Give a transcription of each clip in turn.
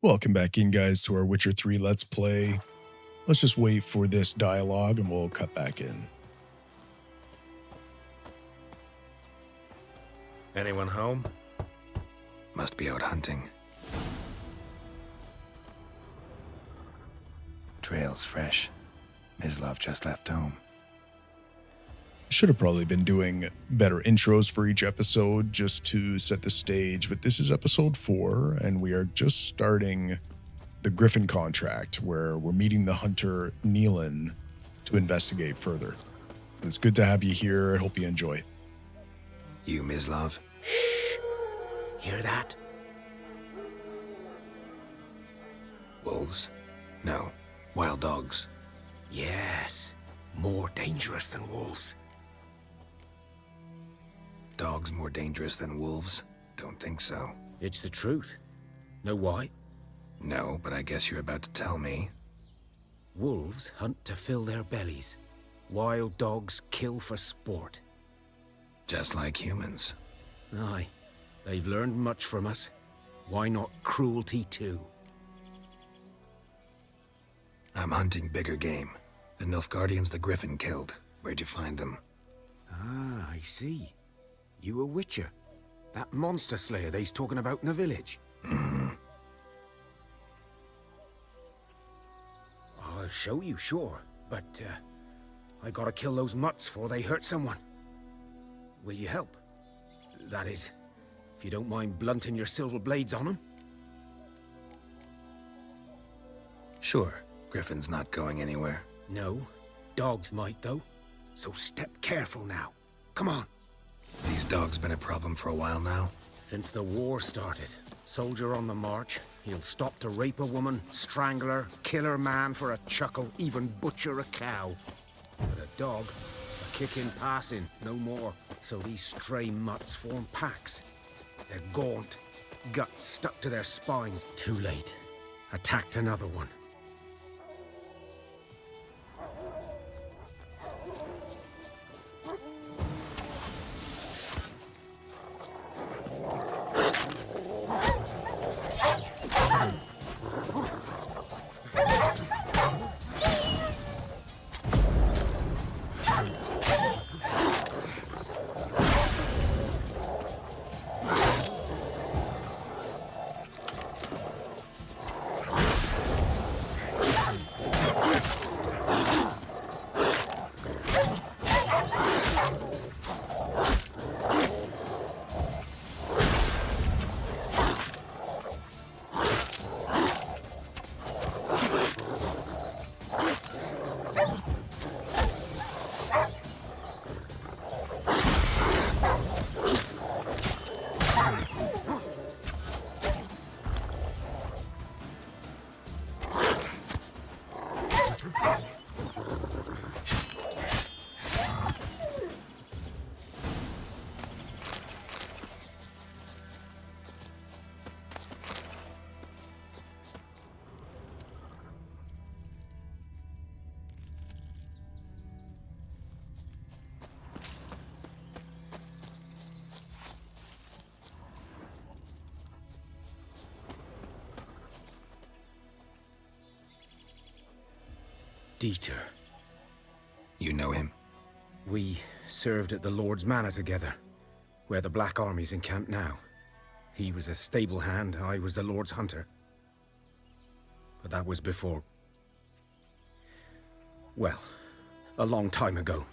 Welcome back in, guys, to our Witcher 3 Let's Play. Let's just wait for this dialogue and we'll cut back in. Anyone home? Must be out hunting. Trail's fresh. Mislav just left home. Should have probably been doing better intros for each episode just to set the stage, but this is episode 4, and we are just starting the Griffin contract, where we're meeting the hunter Neelan to investigate further. It's good to have you here. I hope you enjoy. You, Mislav? Shh! Hear that? Wolves? No. Wild dogs. Yes. More dangerous than wolves. Dogs more dangerous than wolves? Don't think so. It's the truth. Know why? No, but I guess you're about to tell me. Wolves hunt to fill their bellies. Wild dogs kill for sport. Just like humans. Aye. They've learned much from us. Why not cruelty too? I'm hunting bigger game. The Nilfgaardians the Griffin killed. Where'd you find them? Ah, I see. You a witcher. That monster slayer they's talking about in the village. Mm-hmm. I'll show you, sure. But, I gotta kill those mutts before they hurt someone. Will you help? That is, if you don't mind blunting your silver blades on them. Sure. Griffin's not going anywhere. No. Dogs might, though. So step careful now. Come on. These dogs been a problem for a while now? Since the war started. Soldier on the march. He'll stop to rape a woman, strangle her, kill her man for a chuckle, even butcher a cow. But a dog, a kicking, passing, no more. So these stray mutts form packs. They're gaunt, guts stuck to their spines. Too late. Attacked another one. Dieter. You know him? We served at the Lord's Manor together, where the Black Army's encamped now. He was a stable hand, I was the Lord's hunter. But that was before... well, a long time ago.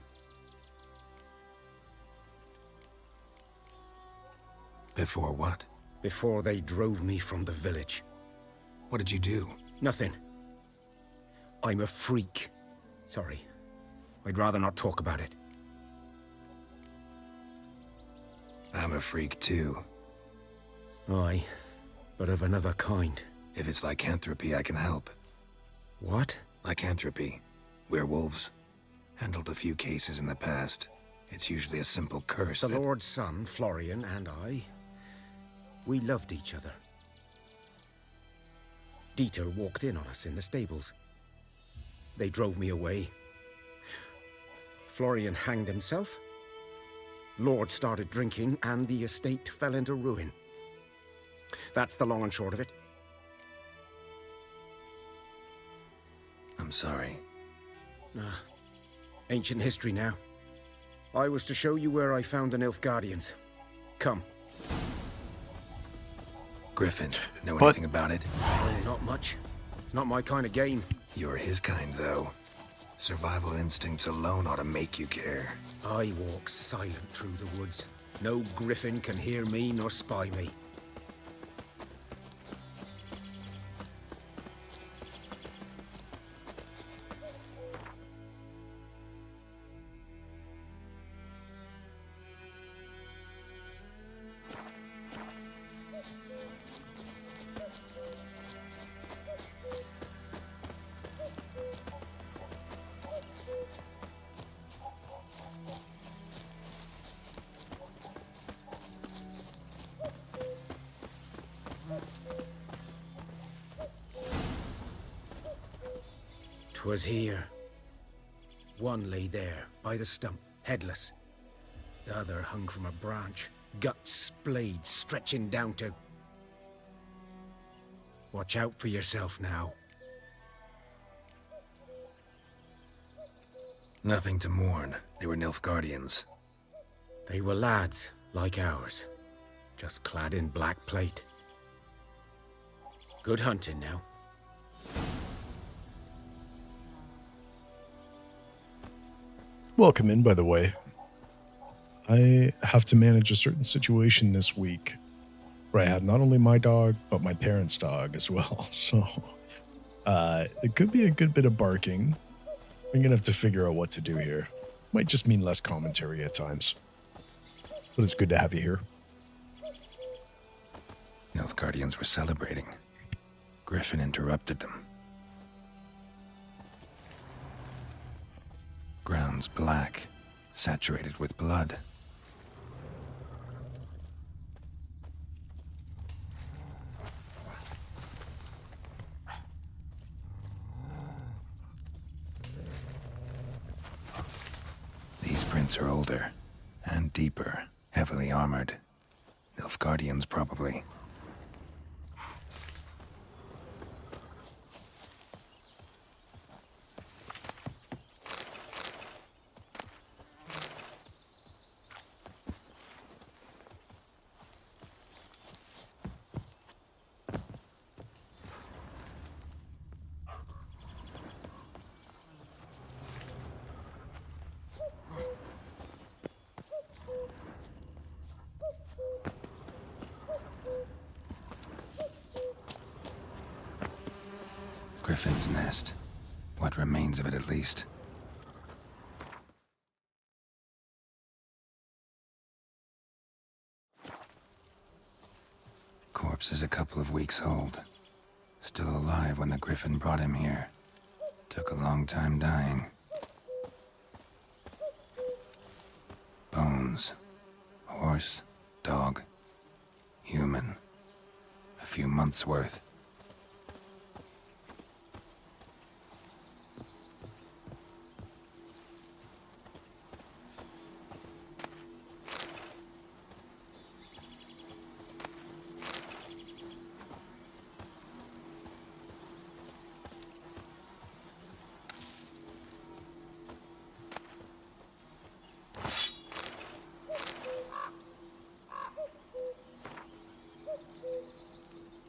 Before what? Before they drove me from the village. What did you do? Nothing. I'm a freak. Sorry. I'd rather not talk about it. I'm a freak too. Aye, but of another kind. If it's lycanthropy, I can help. What? Lycanthropy. Werewolves. Handled a few cases in the past. It's usually a simple curse The Lord's son, Florian, and I, we loved each other. Dieter walked in on us in the stables. They drove me away. Florian hanged himself. Lord started drinking, and the estate fell into ruin. That's the long and short of it. sorry. Ancient history now. I was to show you where I found the Nilfgaardians. Come. Griffin, know anything about it? Oh, not much. It's not my kind of game. You're his kind, though. Survival instincts alone ought to make you care. I walk silent through the woods. No griffin can hear me nor spy me. "'Twas here. One lay there, by the stump, headless. The other hung from a branch, guts splayed, stretching down to... Watch out for yourself now." Nothing to mourn. They were Nilfgaardians. They were lads, like ours, just clad in black plate. Good hunting now. Welcome in, by the way. I have to manage a certain situation this week where I have not only my dog, but my parents' dog as well. So it could be a good bit of barking. I'm going to have to figure out what to do here. Might just mean less commentary at times. But it's good to have you here. Nilfgaardians were celebrating. Griffin interrupted them. Ground's black, saturated with blood. These prints are older and deeper, heavily armored. Nilfgaardians, probably. Griffin's nest. What remains of it, at least. Corpse is a couple of weeks old. Still alive when the Griffin brought him here. Took a long time dying. Bones. Horse, dog, human. A few months' worth.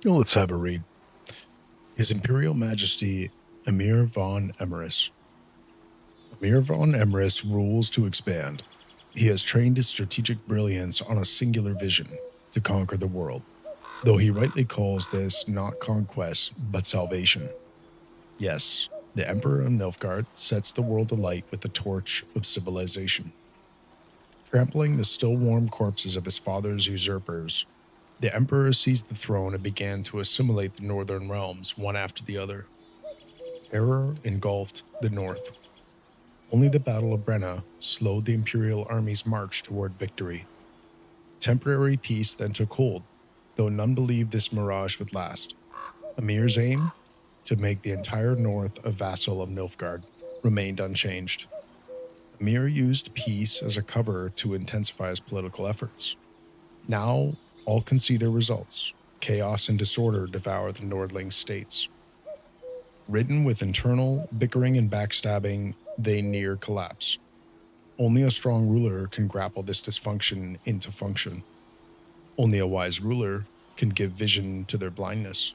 Well, let's have a read. His Imperial Majesty Emir von Emrys. Emir von Emrys rules to expand. He has trained his strategic brilliance on a singular vision, to conquer the world, though he rightly calls this not conquest, but salvation. Yes, the Emperor of Nilfgaard sets the world alight with the torch of civilization. Trampling the still warm corpses of his father's usurpers, the Emperor seized the throne and began to assimilate the northern realms one after the other. Terror engulfed the north. Only the Battle of Brenna slowed the Imperial army's march toward victory. Temporary peace then took hold, though none believed this mirage would last. Emir's aim, to make the entire north a vassal of Nilfgaard, remained unchanged. Emir used peace as a cover to intensify his political efforts. Now, all can see their results. Chaos and disorder devour the Nordling states. Ridden with internal bickering and backstabbing, they near collapse. Only a strong ruler can grapple this dysfunction into function. Only a wise ruler can give vision to their blindness.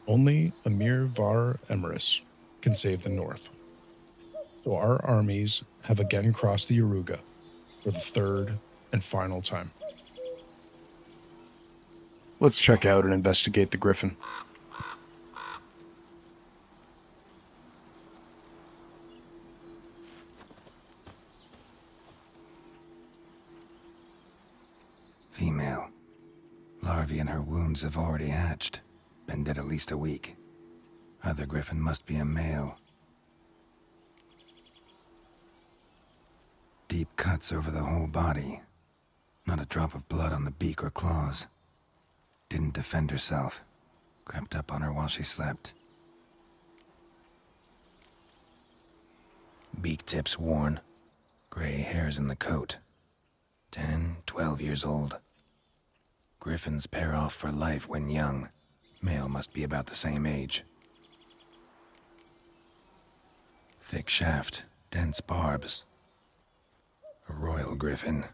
Only Emir Var Emrys can save the North. So our armies have again crossed the Yaruga for the third and final time. Let's check out and investigate the Griffin. Female. Larvae in her wounds have already hatched. Been dead at least a week. Other griffin must be a male. Deep cuts over the whole body. Not a drop of blood on the beak or claws. Didn't defend herself. Crept up on her while she slept. Beak tips worn. Gray hairs in the coat. 10, 12 years old. Griffins pair off for life when young. Male must be about the same age. Thick shaft, dense barbs. A royal griffin.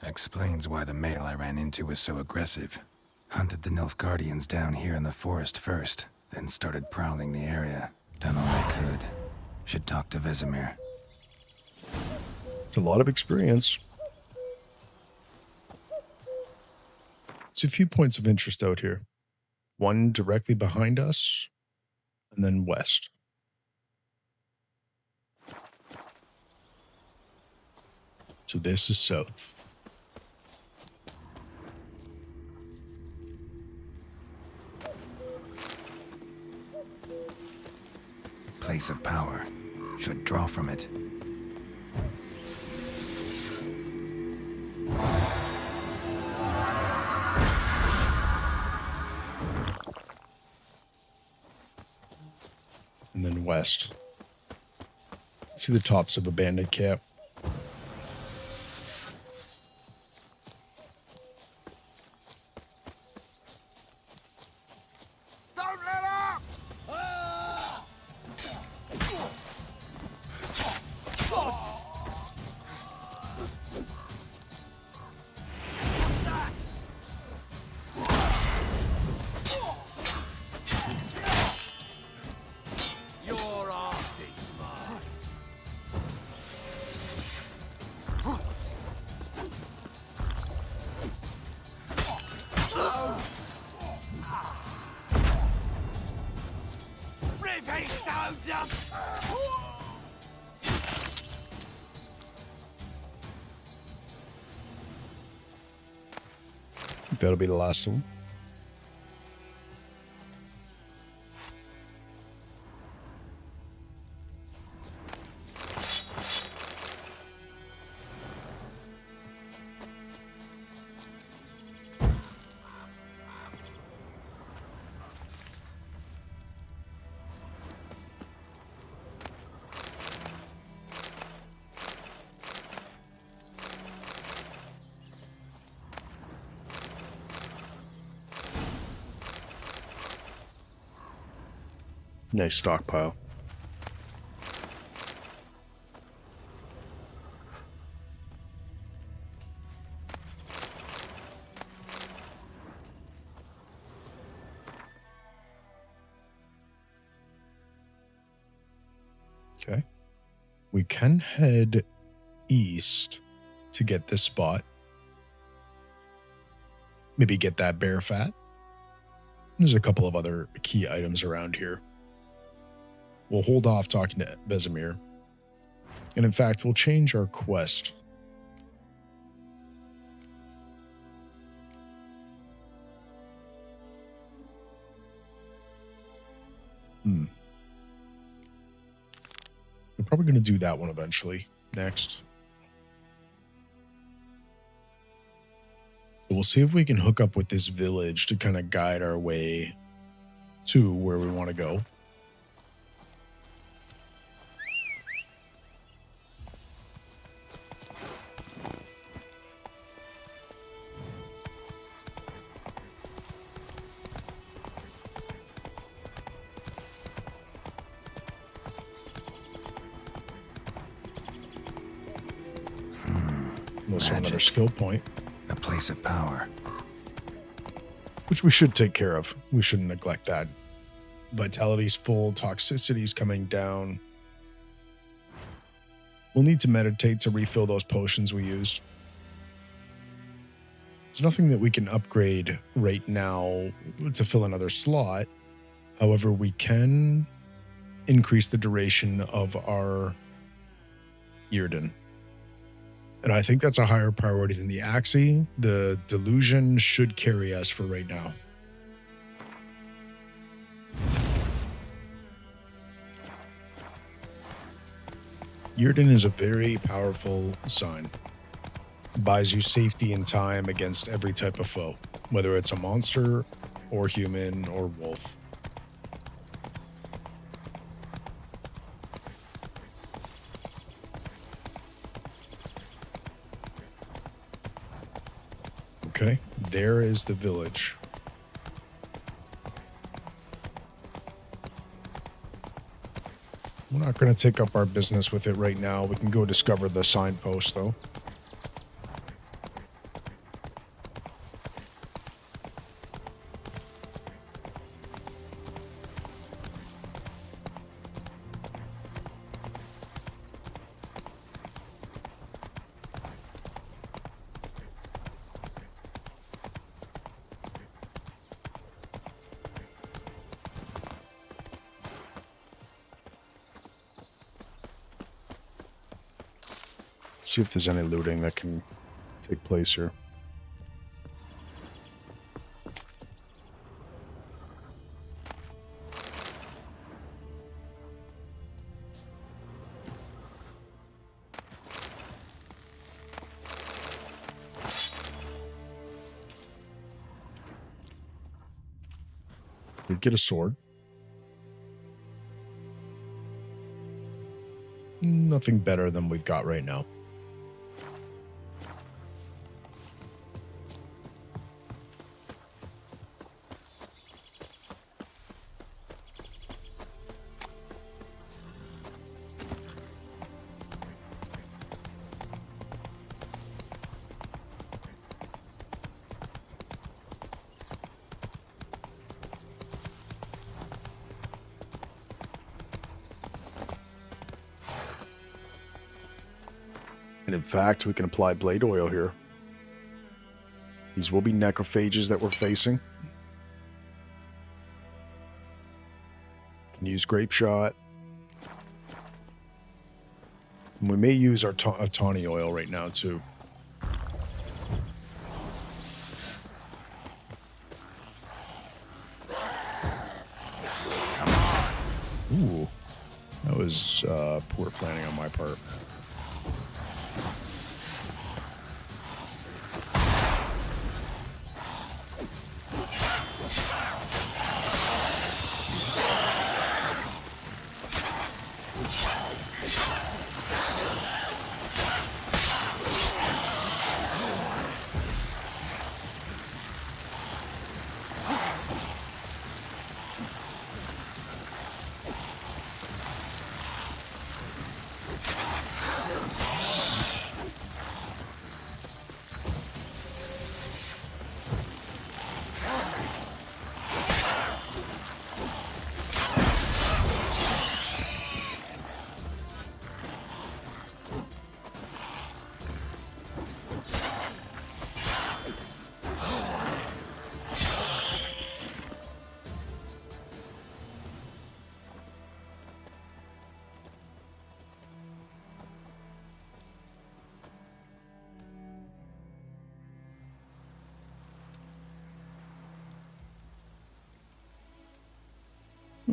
Explains why the male I ran into was so aggressive. Hunted the Nilfgaardians down here in the forest first, then started prowling the area. Done all I could. Should talk to Vesemir. It's a lot of experience. It's a few points of interest out here. One directly behind us, and then west. So this is south. Place of power. Should draw from it. And then west. See the tops of a bandit camp. Don't let up! Your arse is mine. Rip his stones up! I think that'll be the last one. Nice stockpile. Okay. We can head east to get this spot. Maybe get that bear fat. There's a couple of other key items around here. We'll hold off talking to Vesemir. And in fact, we'll change our quest. We're probably going to do that one eventually. Next. So we'll see if we can hook up with this village to kind of guide our way to where we want to go. also another skill point. A place of power. Which we should take care of. We shouldn't neglect that. Vitality's full, toxicity's coming down. We'll need to meditate to refill those potions we used. It's nothing that we can upgrade right now to fill another slot. However, we can increase the duration of our Yrden. And I think that's a higher priority than the Axie. The Delusion should carry us for right now. Yrden is a very powerful sign. It buys you safety and time against every type of foe, whether it's a monster or human or wolf. Okay, there is the village. We're not going to take up our business with it right now. We can go discover the signpost, though. See if there's any looting that can take place here. We get a sword. Nothing better than we've got right now. And in fact, we can apply blade oil here. These will be necrophages that we're facing. Can use grape shot. And we may use our tawny oil right now too. Ooh, that was poor planning on my part.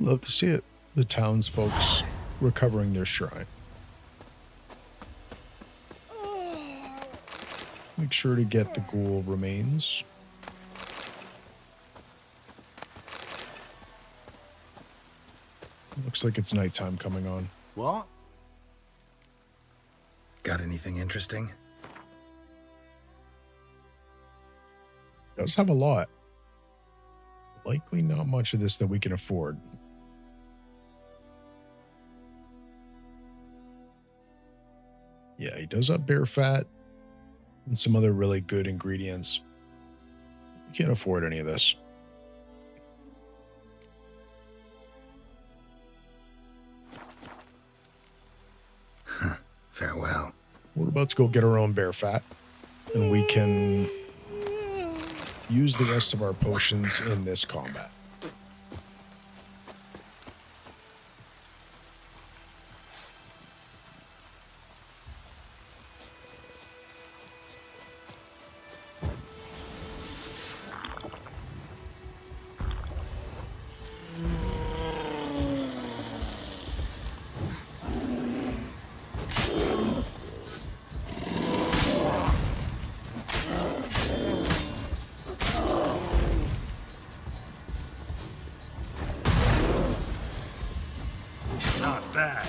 Love to see it. The townsfolk's recovering their shrine. Make sure to get the ghoul remains. Looks like it's nighttime coming on. What? Got anything interesting? Does have a lot. Likely not much of this that we can afford. Yeah, he does up bear fat. and some other really good ingredients. We can't afford any of this. Farewell. We're about to go get our own bear fat, and we can use the rest of our potions in this combat. Not bad.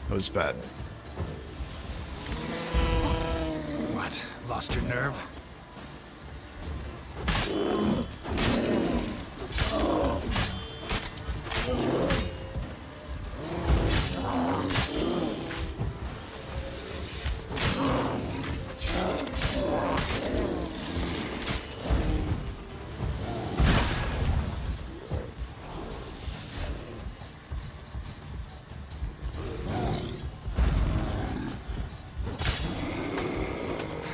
That was bad. What? Lost your nerve?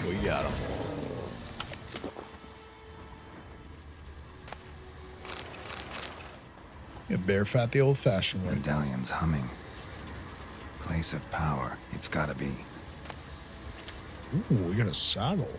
We got him. Yeah, bear fat the old-fashioned way. Medallion's humming. Place of power. It's gotta be. Ooh, we got a saddle.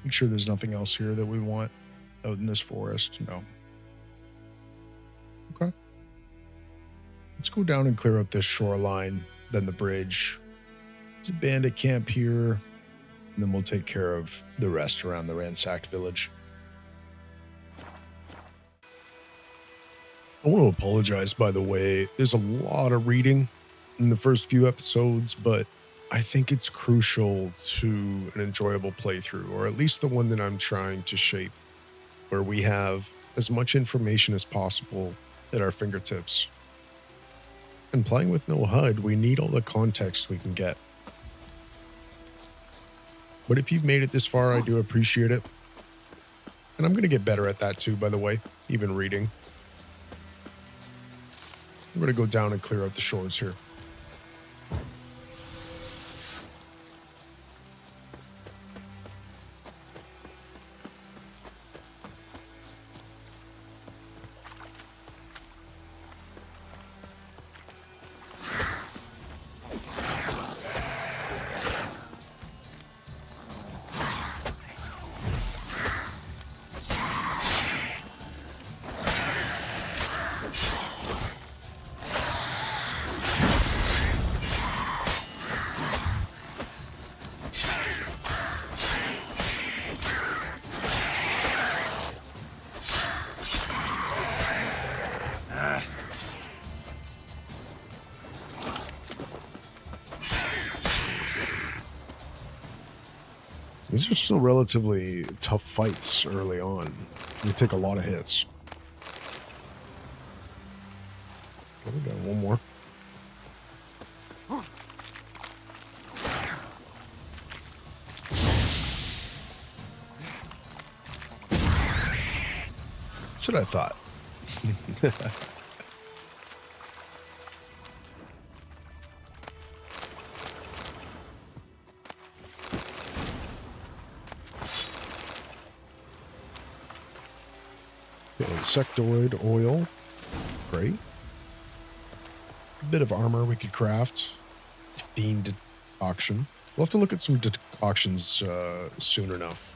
Make sure there's nothing else here that we want out in this forest. No. Okay. Let's go down and clear out this shoreline, then the bridge. There's a bandit camp here, and then we'll take care of the rest around the ransacked village. I want to apologize, by the way. There's a lot of reading in the first few episodes, but I think it's crucial to an enjoyable playthrough, or at least the one that I'm trying to shape, where we have as much information as possible at our fingertips. And playing with no HUD, we need all the context we can get. But if you've made it this far, I do appreciate it. And I'm going to get better at that too, by the way, even reading. I'm going to go down and clear out the shores here. These are still relatively tough fights early on. You take a lot of hits. Oh, we got one more. That's what I thought. Insectoid oil. Great. A bit of armor we could craft. Fiend auction. We'll have to look at some auctions soon enough.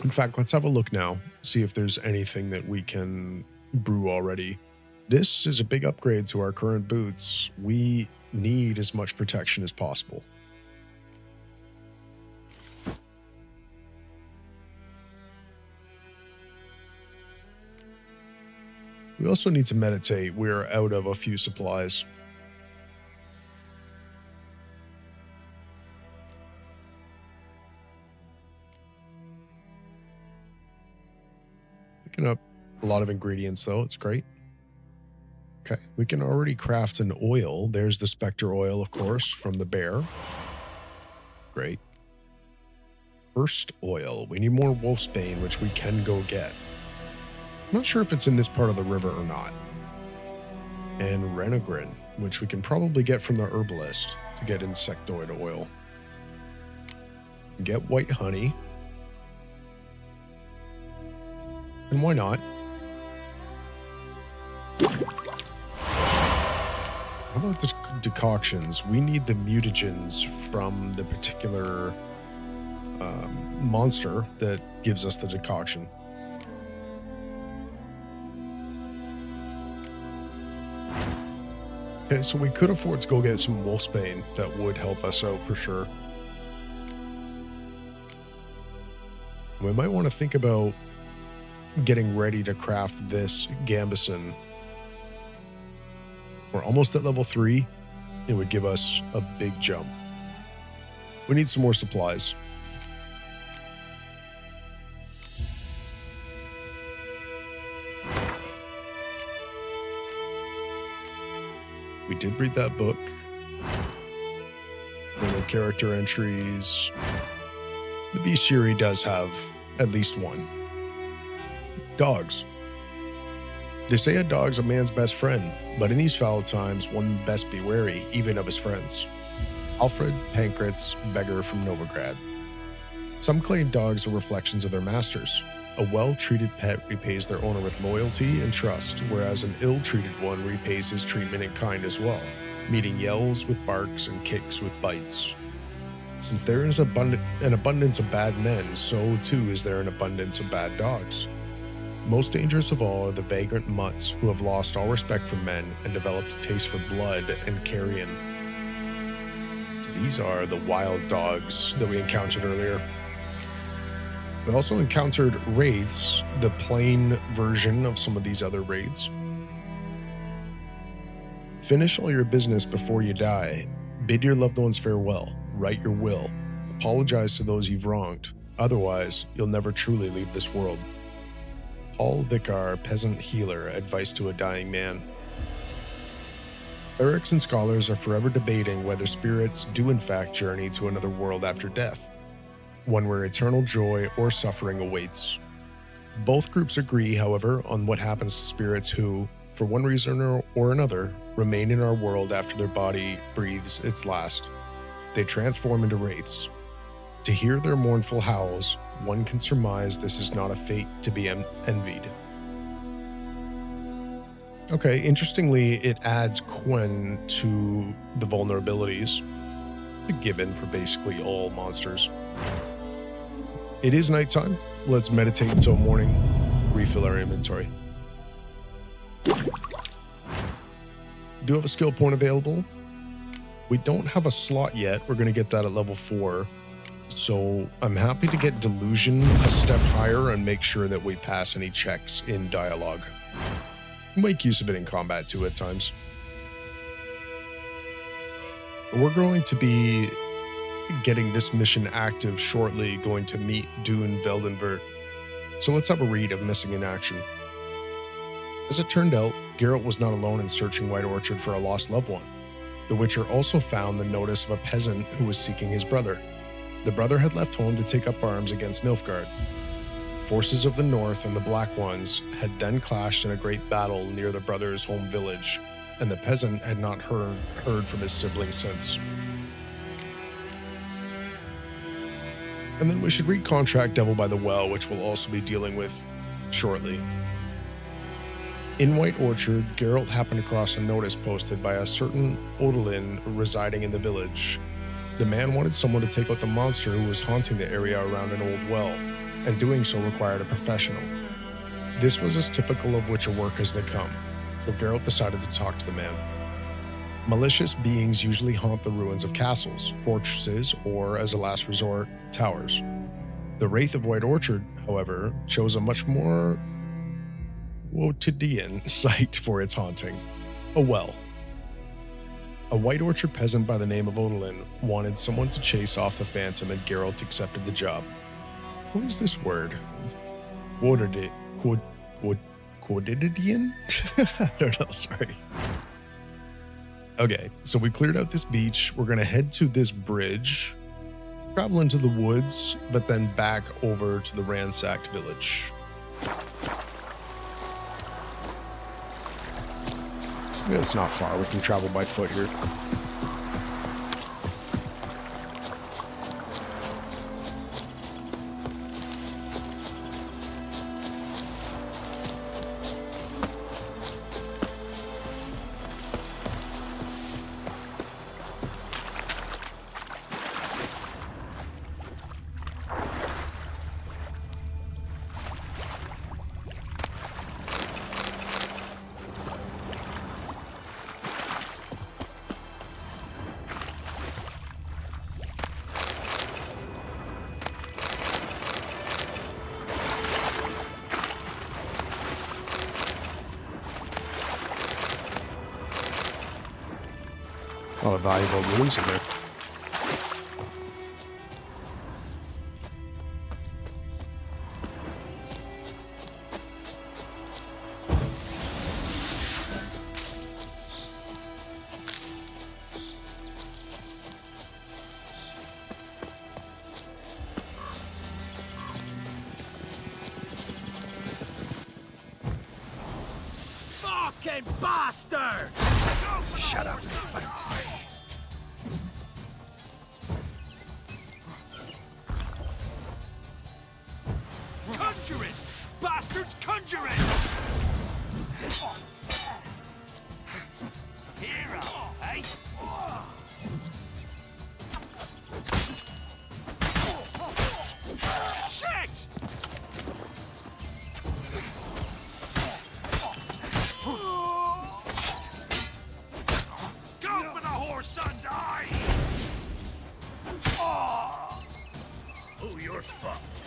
In fact, let's have a look now, see if there's anything that we can brew already. This is a big upgrade to our current boots. We need as much protection as possible. We also need to meditate. We're out of a few supplies. Picking up a lot of ingredients though, it's great. Okay, we can already craft an oil. There's the Spectre oil, of course, from the bear. Great. First oil. We need more wolfsbane, which we can go get. I'm not sure if it's in this part of the river or not. And renegrin, which we can probably get from the herbalist to get insectoid oil. Get white honey. And why not? How about the decoctions? We need the mutagens from the particular monster that gives us the decoction. Okay, so we could afford to go get some wolfsbane. That would help us out for sure. We might want to think about getting ready to craft this gambeson. We're almost at level 3. It would give us a big jump. We need some more supplies. We did read that book. And the character entries. The beastiary does have at least one. Dogs. They say a dog's a man's best friend, but in these foul times, one best be wary even of his friends. Alfred Pankratz, beggar from Novigrad. Some claim dogs are reflections of their masters. A well-treated pet repays their owner with loyalty and trust, whereas an ill-treated one repays his treatment in kind as well, meeting yells with barks and kicks with bites. Since there is an abundance of bad men, so too is there an abundance of bad dogs. Most dangerous of all are the vagrant mutts who have lost all respect for men and developed a taste for blood and carrion. So these are the wild dogs that we encountered earlier. We also encountered wraiths, the plain version of some of these other wraiths. Finish all your business before you die. Bid your loved ones farewell. Write your will. Apologize to those you've wronged. Otherwise, you'll never truly leave this world. Paul Vicar, peasant healer, advice to a dying man. Clerics and scholars are forever debating whether spirits do in fact journey to another world after death, one where eternal joy or suffering awaits. Both groups agree, however, on what happens to spirits who, for one reason or another, remain in our world after their body breathes its last. They transform into wraiths. To hear their mournful howls, one can surmise this is not a fate to be envied. Okay, interestingly, it adds Quen to the vulnerabilities. It's a given for basically all monsters. It is nighttime. Let's meditate until morning, refill our inventory. Do have a skill point available. We don't have a slot yet. We're going to get that at level 4. So I'm happy to get Delusion a step higher and make sure that we pass any checks in dialogue. Make use of it in combat too at times. We're going to be getting this mission active shortly, going to meet Dune Veldenvert. So let's have a read of Missing in Action. As it turned out, Geralt was not alone in searching White Orchard for a lost loved one. The Witcher also found the notice of a peasant who was seeking his brother. The brother had left home to take up arms against Nilfgaard. Forces of the North and the Black Ones had then clashed in a great battle near the brother's home village, and the peasant had not heard from his siblings since. And then we should read Contract Devil by the Well, which we'll also be dealing with shortly. In White Orchard, Geralt happened across a notice posted by a certain Odalin residing in the village. The man wanted someone to take out the monster who was haunting the area around an old well, and doing so required a professional. This was as typical of Witcher work as they come, so Geralt decided to talk to the man. Malicious beings usually haunt the ruins of castles, fortresses, or, as a last resort, towers. The Wraith of White Orchard, however, chose a much more quotidian site for its haunting: a well. A White Orchard peasant by the name of Odalin wanted someone to chase off the phantom, and Geralt accepted the job. What is this word? Quotidian? I don't know, sorry. Okay, so we cleared out this beach. We're going to head to this bridge, travel into the woods, but then back over to the ransacked village. Yeah, it's not far. We can travel by foot here. A lot of valuable runes in there. Fucking bastard! Shut up and fight. Conjuring! Bastards conjuring! Hero, eh? Shit! Go for the whore son's eyes! Oh, you're fucked.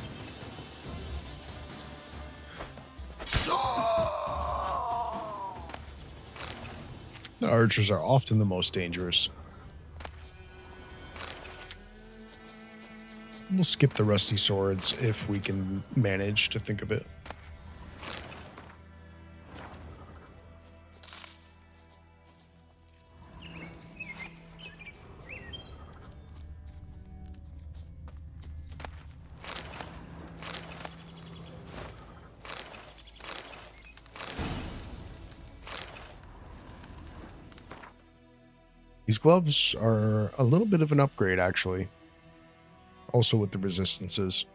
The archers are often the most dangerous. We'll skip the rusty swords if we can manage to think of it. These gloves are a little bit of an upgrade, actually. Also with the resistances.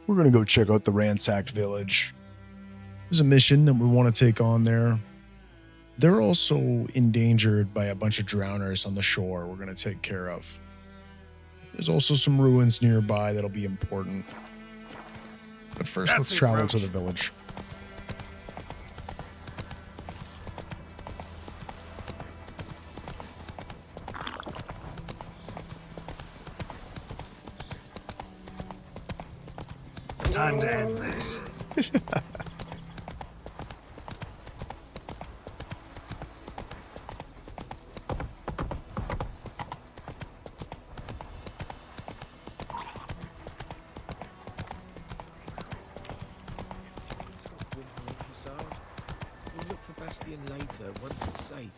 We're going to go check out the ransacked village. There's a mission that we want to take on there. They're also endangered by a bunch of drowners on the shore we're going to take care of. There's also some ruins nearby that'll be important. But first, let's travel to the village. Time to end this. We'll look for Bastion later, once it's safe.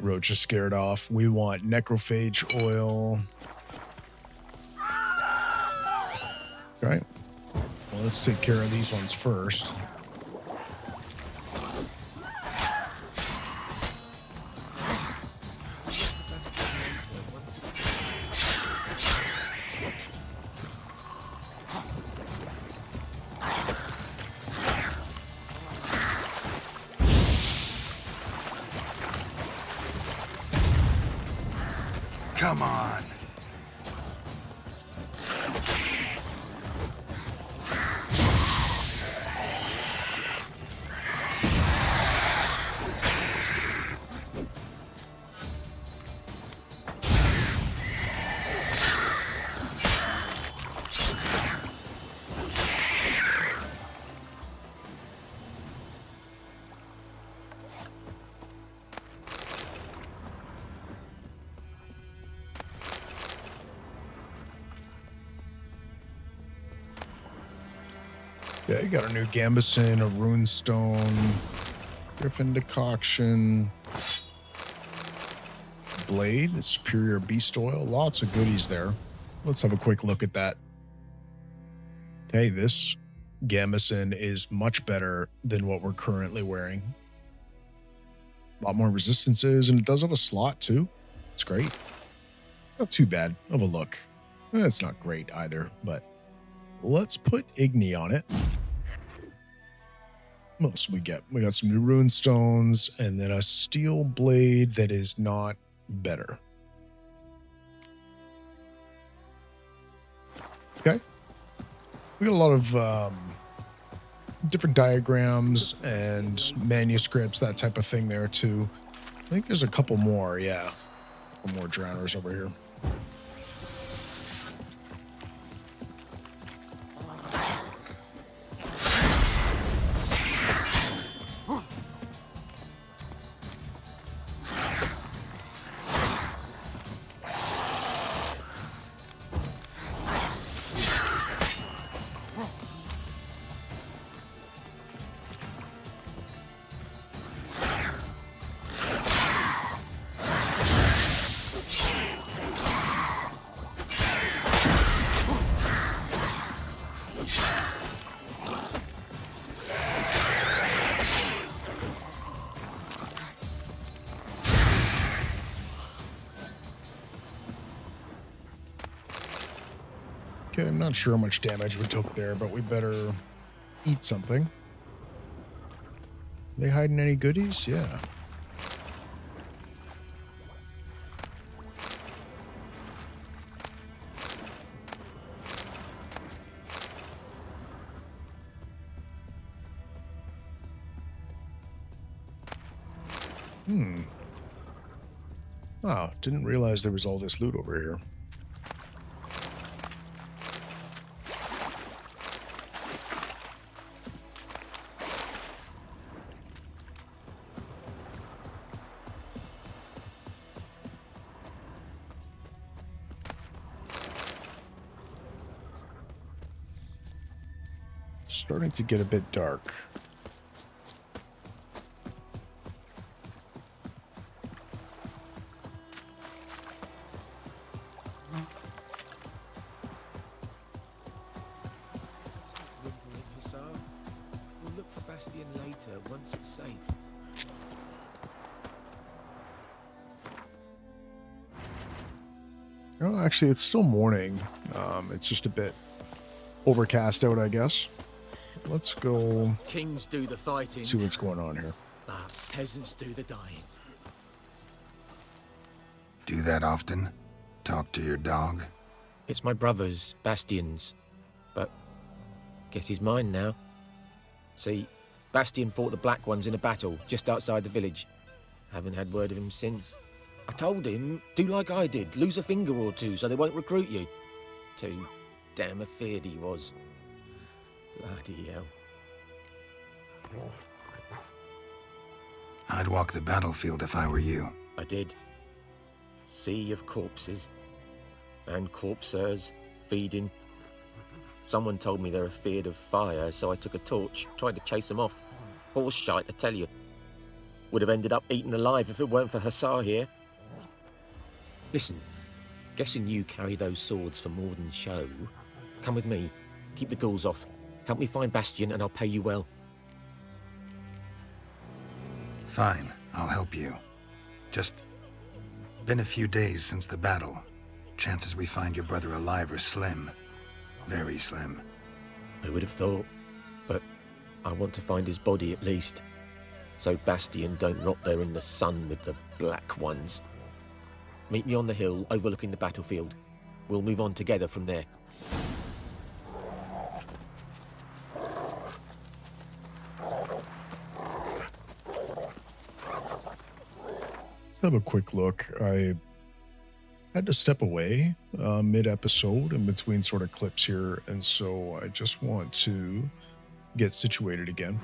Roach is scared off. We want necrophage oil. Okay. Well, let's take care of these ones first. Come on. Yeah, you got a new Gambeson, a runestone, Griffin decoction, blade, superior beast oil, lots of goodies there. Let's have a quick look at that. Okay, this Gambeson is much better than what we're currently wearing. A lot more resistances, and it does have a slot too. It's great. Not too bad of a look. It's not great either, but let's put Igni on it. What else we get? We got some new rune stones and then a steel blade that is not better. Okay. We got a lot of different diagrams and manuscripts, that type of thing there too. I think there's a couple more, yeah. A couple more drowners over here. Okay, I'm not sure how much damage we took there, but we better eat something. They hiding any goodies? Yeah. Wow, didn't realize there was all this loot over here. Starting to get a bit dark. We'll look for Bastion later once it's safe. Oh, actually, it's still morning. It's just a bit overcast out, I guess. Let's go Kings do the fighting, see what's going on here. but peasants do the dying. Do that often? Talk to your dog? It's my brother's, Bastion's, but guess he's mine now. See, Bastion fought the Black Ones in a battle just outside the village. Haven't had word of him since. I told him, do like I did, lose a finger or two so they won't recruit you. Too damn afeard he was. Bloody hell. I'd walk the battlefield if I were you. I did. Sea of corpses. And corpsers feeding. Someone told me they're afeard of fire, so I took a torch, tried to chase them off. Horse shite, I tell you. would have ended up eaten alive if it weren't for Hussar here. Listen, guessing you carry those swords for more than show. Come with me. Keep the ghouls off. Help me find Bastion and I'll pay you well. Fine, I'll help you. Just been a few days since the battle. Chances we find your brother alive are slim. Very slim. Who would have thought? But I want to find his body at least. So Bastion don't rot there in the sun with the black ones. Meet me on the hill overlooking the battlefield. We'll move on together from there. Let's have a quick look. I had to step away mid-episode in between sort of clips here, and so I just want to get situated again.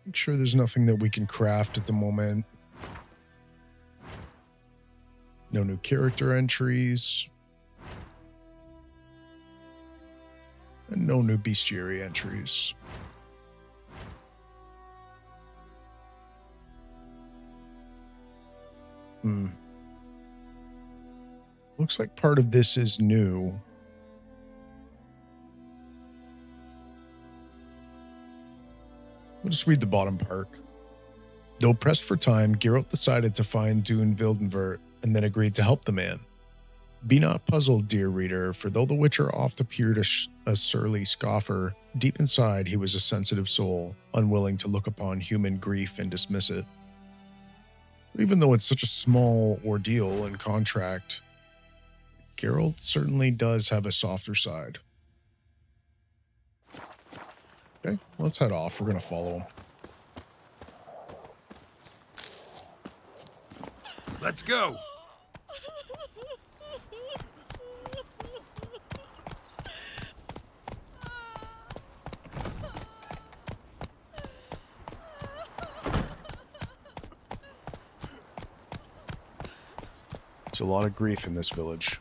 Make sure there's nothing that we can craft at the moment. No new character entries. And no new beastiary entries. Looks like part of this is new. We'll just read the bottom part. Though pressed for time, Geralt decided to find Dune Vildenvert and then agreed to help the man. Be not puzzled, dear reader, for though the Witcher oft appeared a surly scoffer, deep inside he was a sensitive soul, unwilling to look upon human grief and dismiss it. Even though it's such a small ordeal and contract, Geralt certainly does have a softer side. Okay, let's head off. We're going to follow him. Let's go! There's a lot of grief in this village.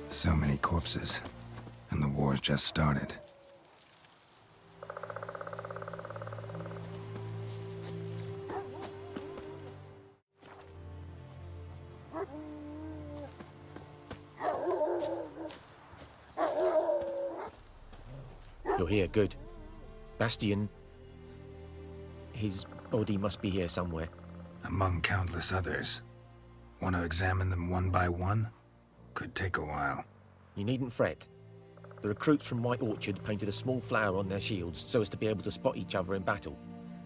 So many corpses, and the war's just started. You're here, good. Bastion... his body must be here somewhere. Among countless others. Want to examine them one by one? Could take a while. You needn't fret. The recruits from White Orchard painted a small flower on their shields so as to be able to spot each other in battle.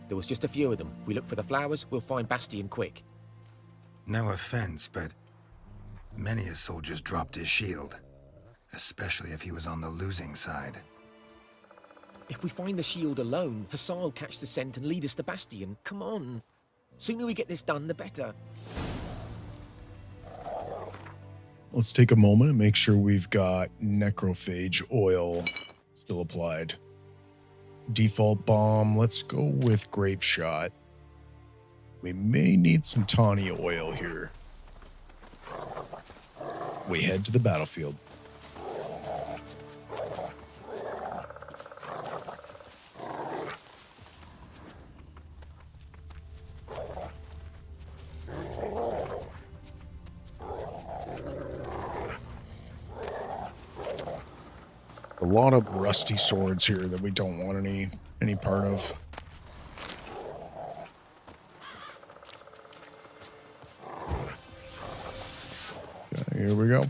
There was just a few of them. We look for the flowers, we'll find Bastion quick. No offense, but many a soldier's dropped his shield. Especially if he was on the losing side. If we find the shield alone, Hussar will catch the scent and lead us to Bastion. Come on. Sooner we get this done, the better. Let's take a moment and make sure we've got necrophage oil still applied. Default bomb, let's go with grape shot. We may need some tawny oil here. We head to the battlefield. A lot of rusty swords here that we don't want any part of. Okay, here we go.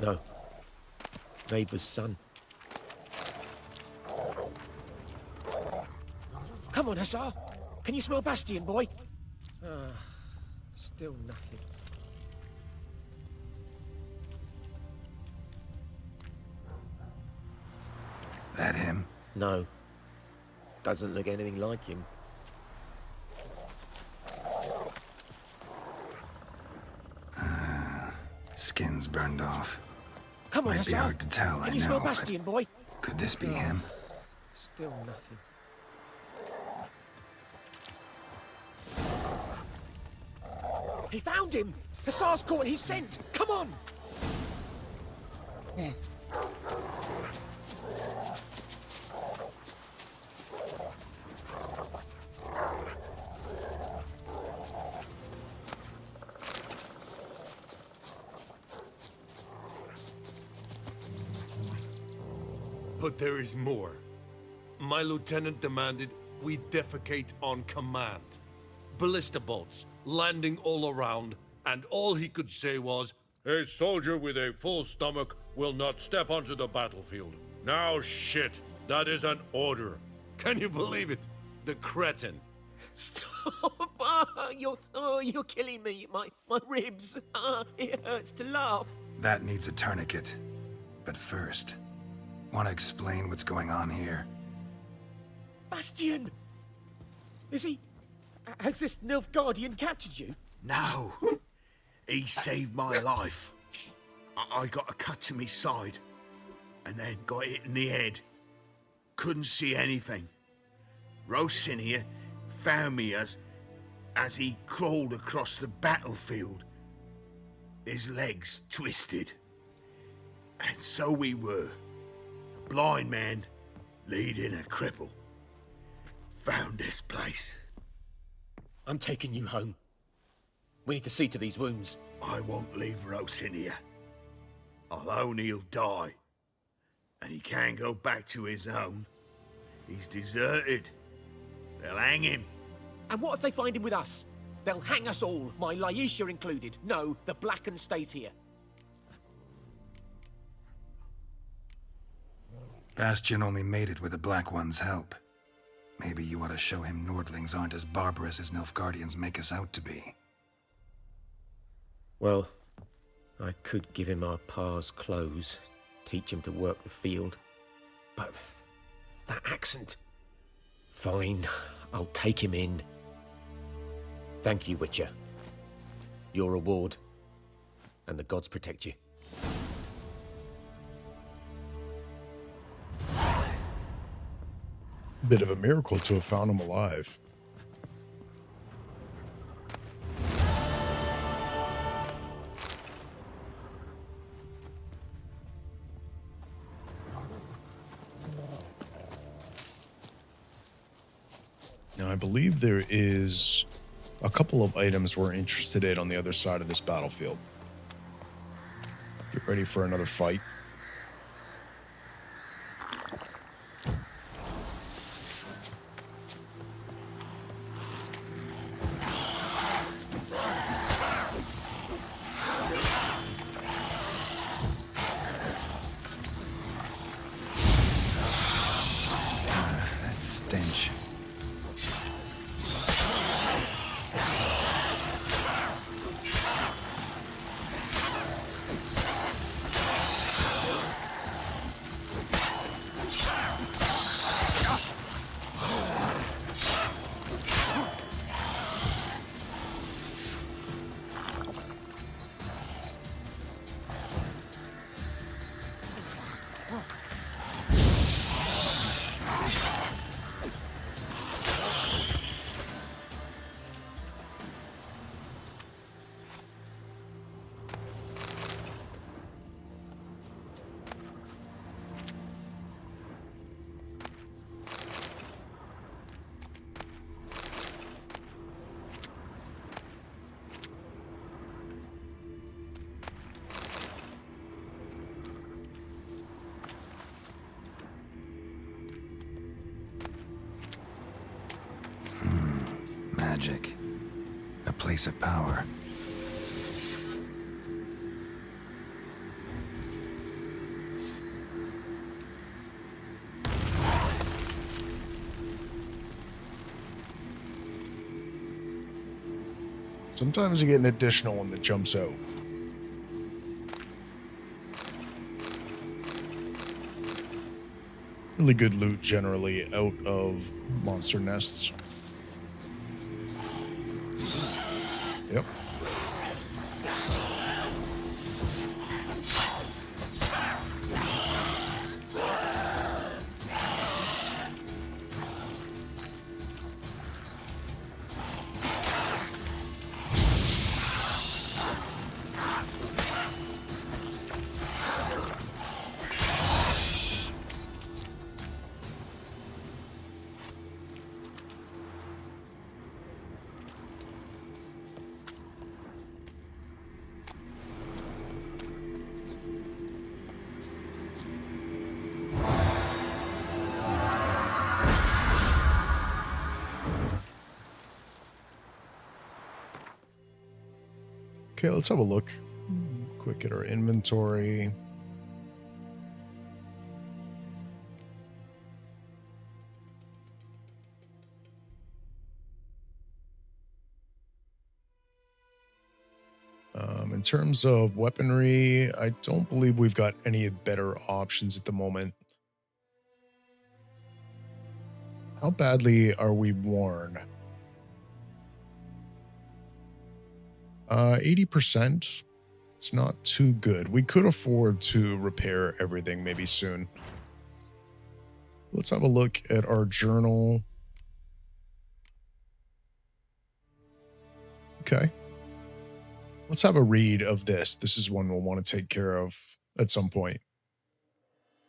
No. Neighbour's son. Come on, Hussar! Can you smell Bastion, boy? Still nothing. That him? No. Doesn't look anything like him. Skin's burned off. Come on, Might be Hussar! hard to tell, Can I you smell know, Bastion, boy? Could this be him? Still nothing. He found him! Hussar's caught his scent! Come on! But there is more. My lieutenant demanded we defecate on command. Ballista bolts landing all around, and all he could say was, "A soldier with a full stomach will not step onto the battlefield." Now shit, that is an order. Can you believe it? The cretin. Stop! You're killing me. My ribs. It hurts to laugh. That needs a tourniquet. But first, want to explain what's going on here? Bastion! Is he... Has this Nilfgaardian captured you? No. He saved my life. I got a cut to my side, and then got hit in the head. Couldn't see anything. Rosinia found me as he crawled across the battlefield. His legs twisted. And so we were. A blind man leading a cripple. Found this place. I'm taking you home. We need to see to these wounds. I won't leave Rosinia. I'll own he'll die. And he can't go back to his own. He's deserted. They'll hang him. And what if they find him with us? They'll hang us all, my Laisha included. No, the Blacken stays here. Bastion only made it with the Black One's help. Maybe you ought to show him Nordlings aren't as barbarous as Nilfgaardians make us out to be. Well, I could give him our pa's clothes, teach him to work the field. But that accent... Fine, I'll take him in. Thank you, Witcher. Your reward. And the gods protect you. Bit of a miracle to have found him alive. Now, I believe there is a couple of items we're interested in on the other side of this battlefield. Get ready for another fight. That stench. Magic. A place of power. Sometimes you get an additional one that jumps out. Really good loot generally out of monster nests. Yep. Okay, let's have a look quick at our inventory. In terms of weaponry, I don't believe we've got any better options at the moment. How badly are we worn? 80%. It's not too good. We could afford to repair everything maybe soon. Let's have a look at our journal. Okay. Let's have a read of this. This is one we'll want to take care of at some point.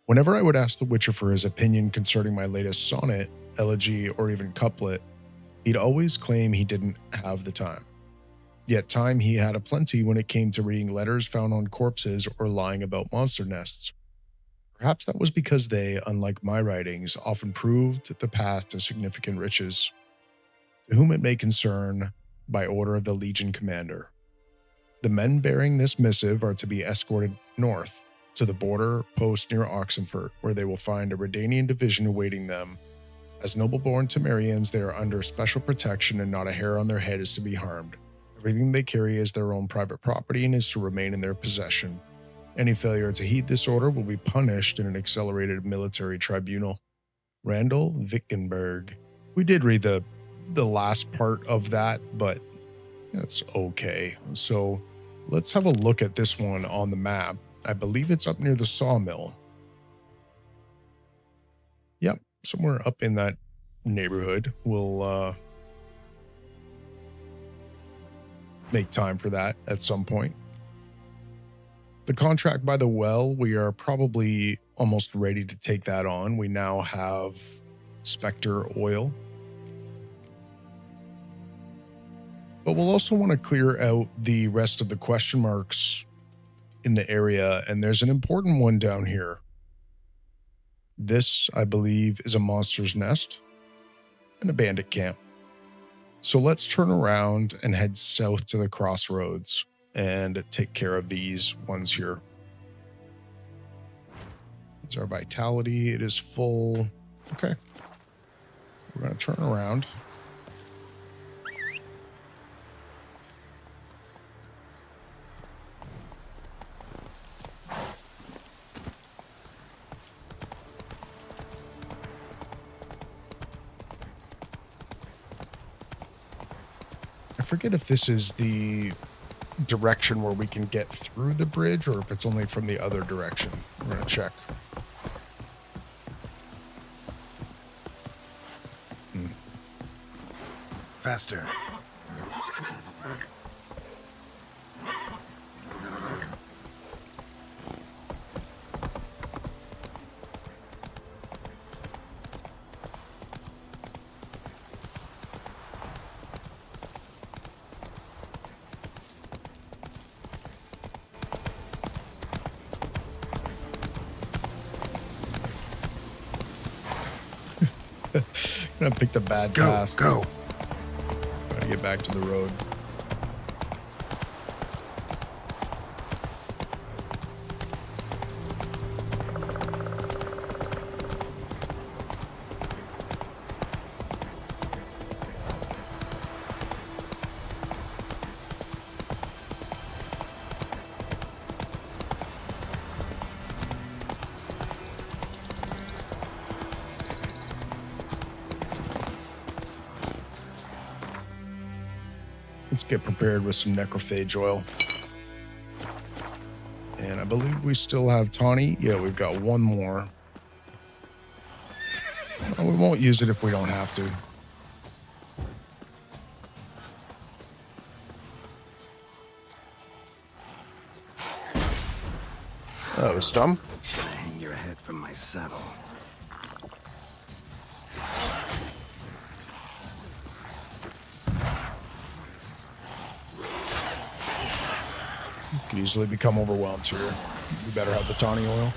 Whenever I would ask the Witcher for his opinion concerning my latest sonnet, elegy, or even couplet, he'd always claim he didn't have the time. Yet time he had aplenty when it came to reading letters found on corpses or lying about monster nests. Perhaps that was because they, unlike my writings, often proved the path to significant riches. To whom it may concern, by order of the Legion Commander. The men bearing this missive are to be escorted north, to the border post near Oxenfurt, where they will find a Redanian division awaiting them. As noble-born Temerians, they are under special protection and not a hair on their head is to be harmed. Everything they carry is their own private property and is to remain in their possession. Any failure to heed this order will be punished in an accelerated military tribunal. Randall Wickenberg. We did read the last part of that, but that's okay. So let's have a look at this one on the map. I believe it's up near the sawmill. Yep, somewhere up in that neighborhood. We'll make time for that at some point. The contract by the well, we are probably almost ready to take that on. We now have Spectre oil. But we'll also want to clear out the rest of the question marks in the area, and there's an important one down here. This, I believe, is a monster's nest and a bandit camp. So let's turn around and head south to the crossroads and take care of these ones here. It's our vitality. It is full. Okay. We're going to turn around. I forget if this is the direction where we can get through the bridge or if it's only from the other direction. We're going to check. Faster. Gonna pick the bad path. Go. Gotta get back to the road. Let's get prepared with some necrophage oil. And I believe we still have tawny. Yeah, we've got one more. Well, we won't use it if we don't have to. That was dumb. Gonna hang your head from my saddle. Could easily become overwhelmed here. We better have the tawny oil.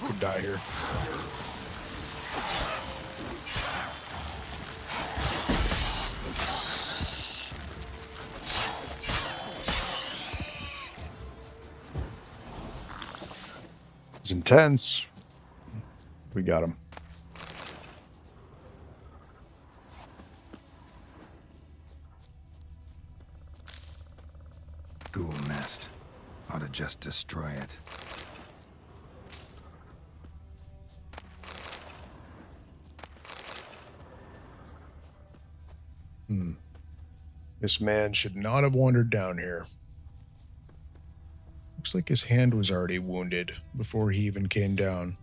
Could die here. It's intense. We got him. Ghoul nest. Ought to just destroy it. This man should not have wandered down here. Looks like his hand was already wounded before he even came down.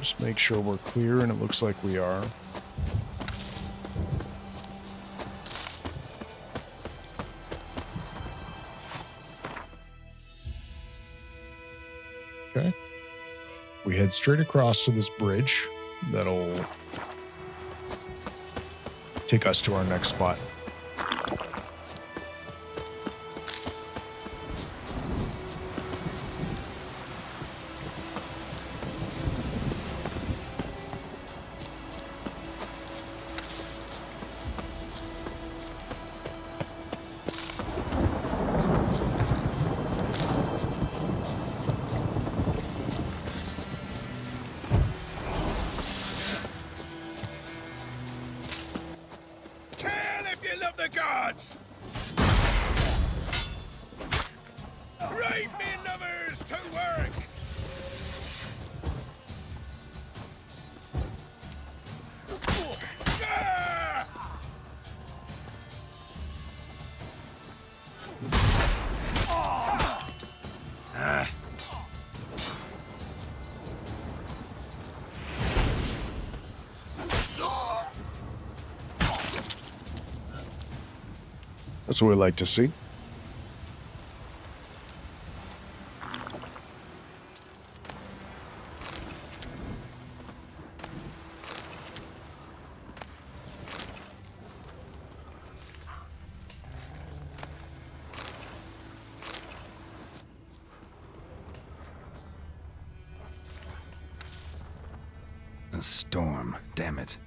Just make sure we're clear, and it looks like we are. Okay. We head straight across to this bridge. That'll take us to our next spot. gods! Right, me lovers, to work! That's what we like to see. A storm, damn it.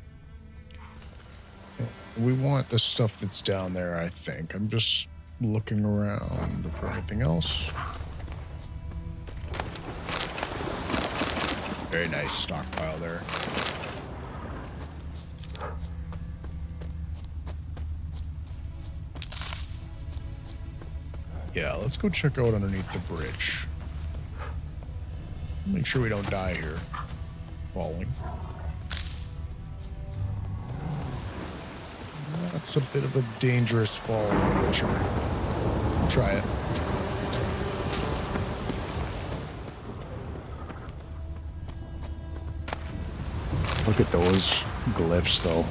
We want the stuff that's down there, I think. I'm just looking around for anything else. Very nice stockpile there. Yeah, let's go check out underneath the bridge. Make sure we don't die here. Falling. That's a bit of a dangerous fall in the Witcher. Try it. Look at those glyphs, though.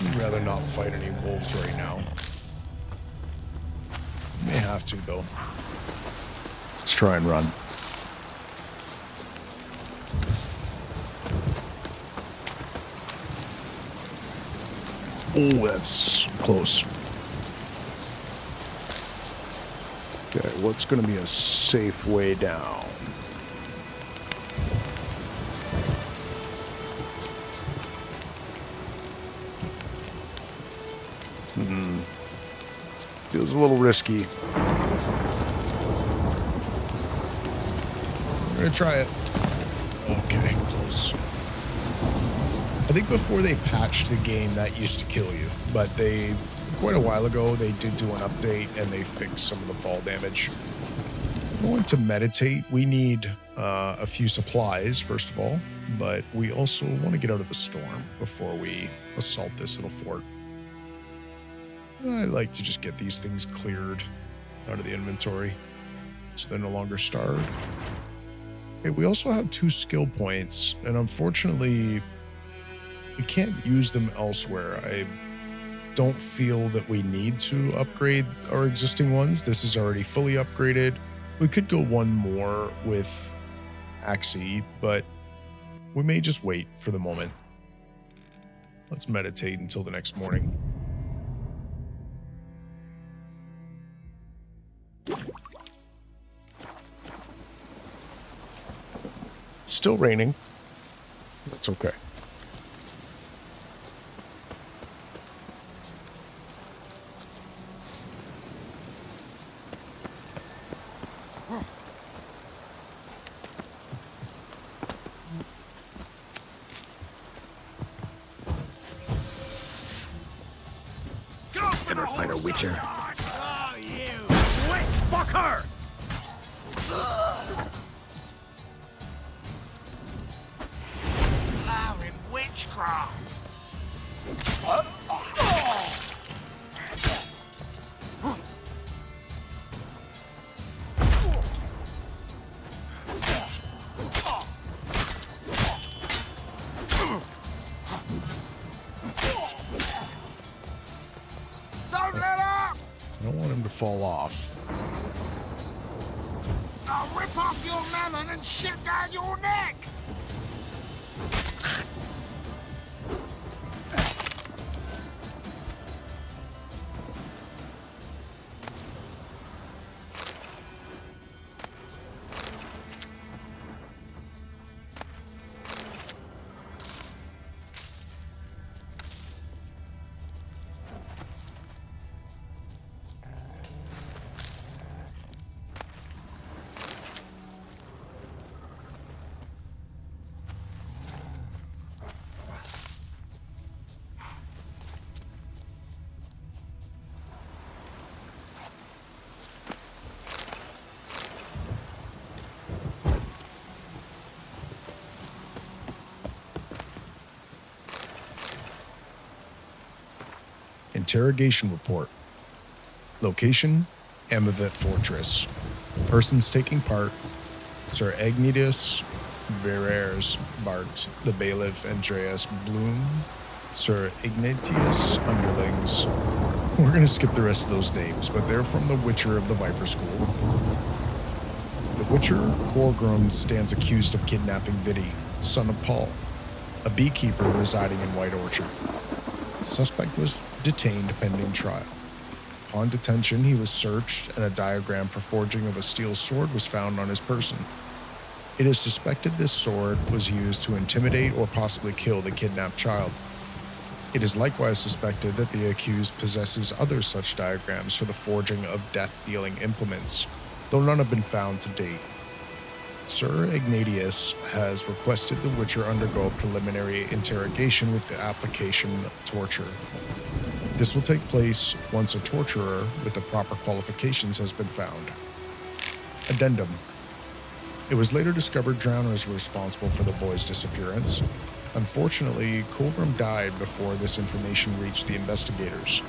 I'd rather not fight any wolves right now. May have to, though. Let's try and run. Oh, that's close. Okay, what's going to be a safe way down? Feels a little risky. I'm going to try it. Okay, close. I think before they patched the game, that used to kill you. But quite a while ago, they did do an update and they fixed some of the fall damage. I'm going to meditate. We need a few supplies, first of all. But we also want to get out of the storm before we assault this little fort. I like to just get these things cleared out of the inventory so they're no longer starved. Okay, we also have 2 skill points, and unfortunately, we can't use them elsewhere. I don't feel that we need to upgrade our existing ones. This is already fully upgraded. We could go one more with Axie, but we may just wait for the moment. Let's meditate until the next morning. It's still raining. That's okay. Ever fight a witcher? Oh, you witch fucker! Allowing witchcraft! Don't let up! I don't want him to fall off. I'll rip off your melon and shit down your neck! Interrogation report. Location, Amavet Fortress. Persons taking part, Sir Ignatius Verers Bart, the bailiff Andreas Bloom, Sir Ignatius Underlings. We're going to skip the rest of those names, but they're from the Witcher of the Viper School. The Witcher Korgrim stands accused of kidnapping Vidi, son of Paul, a beekeeper residing in White Orchard. Suspect was detained pending trial. Upon detention, he was searched and a diagram for forging of a steel sword was found on his person. It is suspected this sword was used to intimidate or possibly kill the kidnapped child. It is likewise suspected that the accused possesses other such diagrams for the forging of death-dealing implements, though none have been found to date. Sir Ignatius has requested the Witcher undergo preliminary interrogation with the application of torture. This will take place once a torturer with the proper qualifications has been found. Addendum. It was later discovered drowners were responsible for the boy's disappearance. Unfortunately, Colbram died before this information reached the investigators.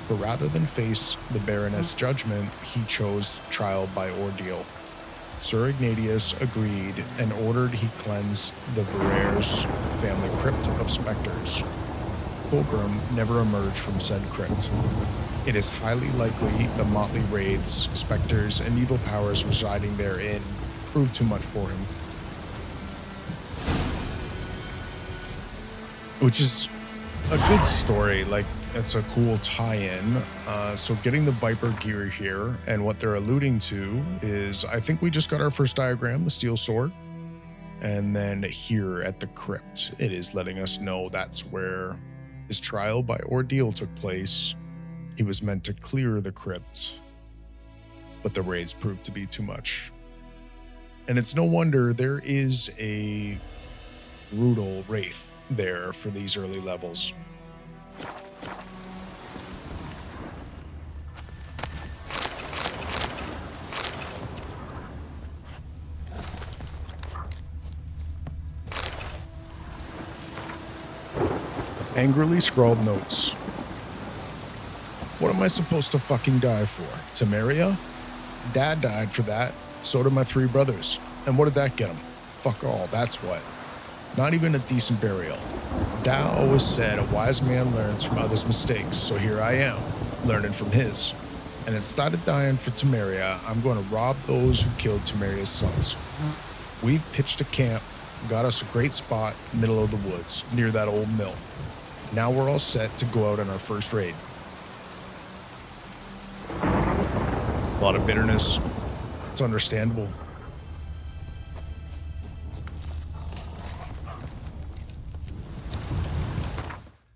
But rather than face the Baronet's judgment, he chose trial by ordeal. Sir Ignatius agreed and ordered he cleanse the Verrairs family crypt of specters. Colbram never emerged from said crypt. It is highly likely the motley wraiths, specters, and evil powers residing therein proved too much for him. Which is a good story, like, it's a cool tie-in. So getting the Viper gear here, and what they're alluding to is, I think we just got our first diagram, the steel sword. And then here at the crypt, it is letting us know that's where his trial by ordeal took place. He was meant to clear the crypt, but the raids proved to be too much. And it's no wonder there is a brutal wraith there for these early levels. Angrily scrawled notes. What am I supposed to fucking die for? Temeria? Dad died for that. So did my 3 brothers. And what did that get him? Fuck all, that's what. Not even a decent burial. Tao always said a wise man learns from others' mistakes, so here I am, learning from his. And instead of dying for Temeria, I'm going to rob those who killed Temeria's sons. We've pitched a camp, got us a great spot, middle of the woods, near that old mill. Now we're all set to go out on our first raid. A lot of bitterness. It's understandable.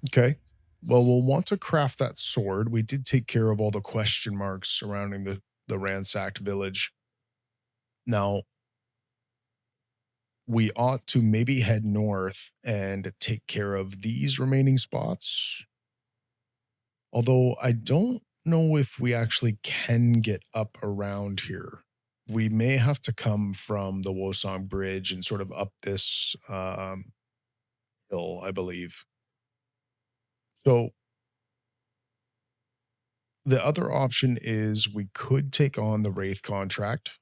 Okay. Well, we'll want to craft that sword. We did take care of all the question marks surrounding the ransacked village. Now, we ought to maybe head north and take care of these remaining spots. Although I don't know if we actually can get up around here. We may have to come from the Wosong Bridge and sort of up this hill, I believe. So the other option is we could take on the Wraith contract.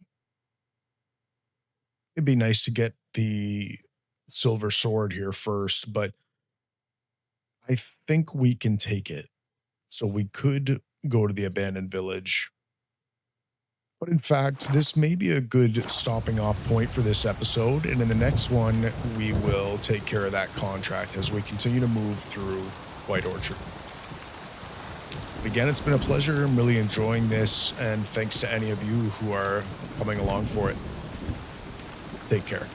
It'd be nice to get the silver sword here first, but I think we can take it. So we could go to the abandoned village. But in fact, this may be a good stopping off point for this episode. And in the next one, we will take care of that contract as we continue to move through White Orchard. Again, it's been a pleasure. I'm really enjoying this. And thanks to any of you who are coming along for it. Take care.